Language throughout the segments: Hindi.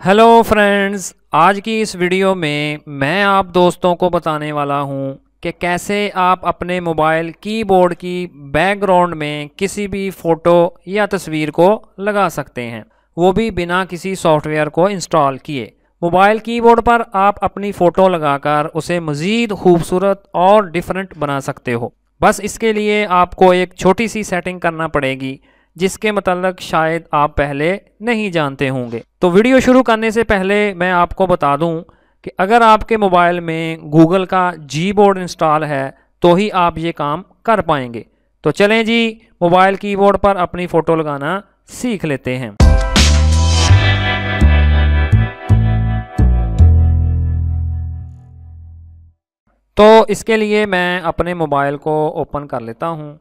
हेलो फ्रेंड्स, आज की इस वीडियो में मैं आप दोस्तों को बताने वाला हूं कि कैसे आप अपने मोबाइल कीबोर्ड की बैकग्राउंड में किसी भी फ़ोटो या तस्वीर को लगा सकते हैं, वो भी बिना किसी सॉफ्टवेयर को इंस्टॉल किए। मोबाइल कीबोर्ड पर आप अपनी फ़ोटो लगाकर उसे मज़ीद खूबसूरत और डिफरेंट बना सकते हो। बस इसके लिए आपको एक छोटी सी सेटिंग करना पड़ेगी जिसके मतलब शायद आप पहले नहीं जानते होंगे। तो वीडियो शुरू करने से पहले मैं आपको बता दूं कि अगर आपके मोबाइल में गूगल का जीबोर्ड इंस्टॉल है तो ही आप ये काम कर पाएंगे। तो चलें जी, मोबाइल कीबोर्ड पर अपनी फ़ोटो लगाना सीख लेते हैं। तो इसके लिए मैं अपने मोबाइल को ओपन कर लेता हूँ।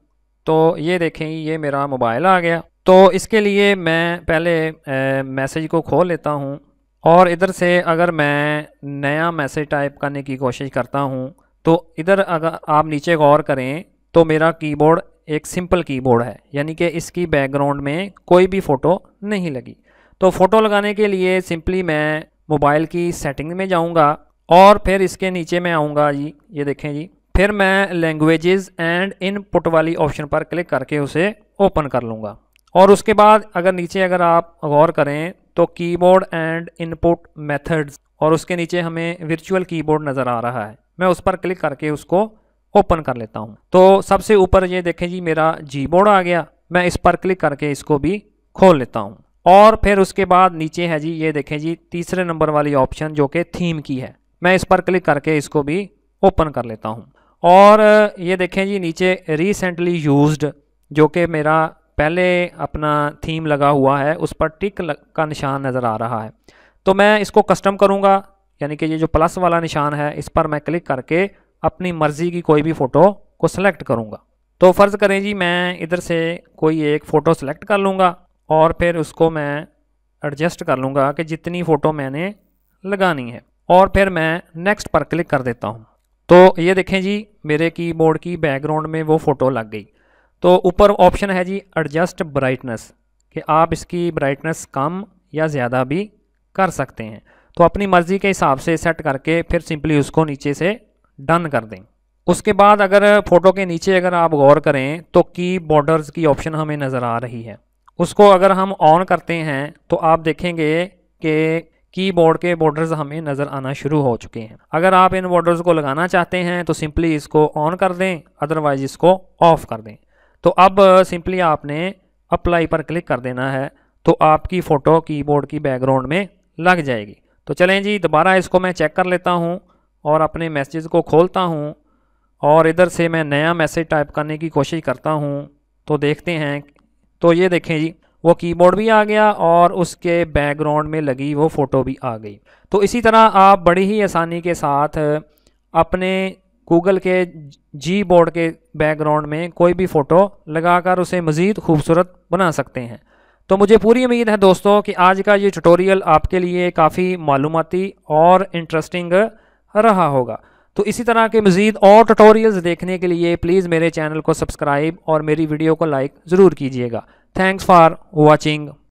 तो ये देखें, ये मेरा मोबाइल आ गया। तो इसके लिए मैं पहले मैसेज को खोल लेता हूँ और इधर से अगर मैं नया मैसेज टाइप करने की कोशिश करता हूँ तो इधर अगर आप नीचे गौर करें तो मेरा कीबोर्ड एक सिंपल कीबोर्ड है, यानी कि इसकी बैकग्राउंड में कोई भी फ़ोटो नहीं लगी। तो फ़ोटो लगाने के लिए सिंपली मैं मोबाइल की सेटिंग में जाऊँगा और फिर इसके नीचे मैं आऊँगा जी, ये देखें जी। फिर मैं लैंग्वेजेस एंड इनपुट वाली ऑप्शन पर क्लिक करके उसे ओपन कर लूँगा। और उसके बाद अगर आप गौर करें तो कीबोर्ड एंड इनपुट मेथड्स और उसके नीचे हमें वर्चुअल कीबोर्ड नज़र आ रहा है। मैं उस पर क्लिक करके उसको ओपन कर लेता हूँ। तो सबसे ऊपर ये देखें जी, मेरा जीबोर्ड आ गया। मैं इस पर क्लिक करके इसको भी खोल लेता हूँ और फिर उसके बाद नीचे है जी, ये देखें जी, तीसरे नंबर वाली ऑप्शन जो कि थीम की है। मैं इस पर क्लिक करके इसको भी ओपन कर लेता हूँ और ये देखें जी, नीचे रिसेंटली यूज्ड जो कि मेरा पहले अपना थीम लगा हुआ है उस पर टिक का निशान नज़र आ रहा है। तो मैं इसको कस्टम करूँगा, यानी कि ये जो प्लस वाला निशान है इस पर मैं क्लिक करके अपनी मर्ज़ी की कोई भी फ़ोटो को सिलेक्ट करूँगा। तो फ़र्ज़ करें जी, मैं इधर से कोई एक फ़ोटो सेलेक्ट कर लूँगा और फिर उसको मैं एडजस्ट कर लूँगा कि जितनी फ़ोटो मैंने लगानी है और फिर मैं नेक्स्ट पर क्लिक कर देता हूँ। तो ये देखें जी, मेरे कीबोर्ड की बैकग्राउंड में वो फ़ोटो लग गई। तो ऊपर ऑप्शन है जी एडजस्ट ब्राइटनेस, कि आप इसकी ब्राइटनेस कम या ज़्यादा भी कर सकते हैं। तो अपनी मर्ज़ी के हिसाब से सेट करके फिर सिंपली उसको नीचे से डन कर दें। उसके बाद अगर फ़ोटो के नीचे अगर आप गौर करें तो की बॉर्डर्स की ऑप्शन हमें नज़र आ रही है। उसको अगर हम ऑन करते हैं तो आप देखेंगे कि कीबोर्ड के बॉर्डर्स हमें नज़र आना शुरू हो चुके हैं। अगर आप इन बॉर्डर्स को लगाना चाहते हैं तो सिंपली इसको ऑन कर दें, अदरवाइज इसको ऑफ़ कर दें। तो अब सिंपली आपने अप्लाई पर क्लिक कर देना है तो आपकी फ़ोटो कीबोर्ड की बैकग्राउंड में लग जाएगी। तो चलें जी, दोबारा इसको मैं चेक कर लेता हूँ और अपने मैसेज को खोलता हूँ और इधर से मैं नया मैसेज टाइप करने की कोशिश करता हूँ। तो देखते हैं, तो ये देखें जी, वो कीबोर्ड भी आ गया और उसके बैकग्राउंड में लगी वो फ़ोटो भी आ गई। तो इसी तरह आप बड़ी ही आसानी के साथ अपने गूगल के जी बोर्ड के बैकग्राउंड में कोई भी फ़ोटो लगाकर उसे मज़ीद खूबसूरत बना सकते हैं। तो मुझे पूरी उम्मीद है दोस्तों कि आज का ये ट्यूटोरियल आपके लिए काफ़ी मालूमाती और इंटरेस्टिंग रहा होगा। तो इसी तरह के मज़ीद और ट्यूटोरियल्स देखने के लिए प्लीज़ मेरे चैनल को सब्सक्राइब और मेरी वीडियो को लाइक ज़रूर कीजिएगा। Thanks for watching.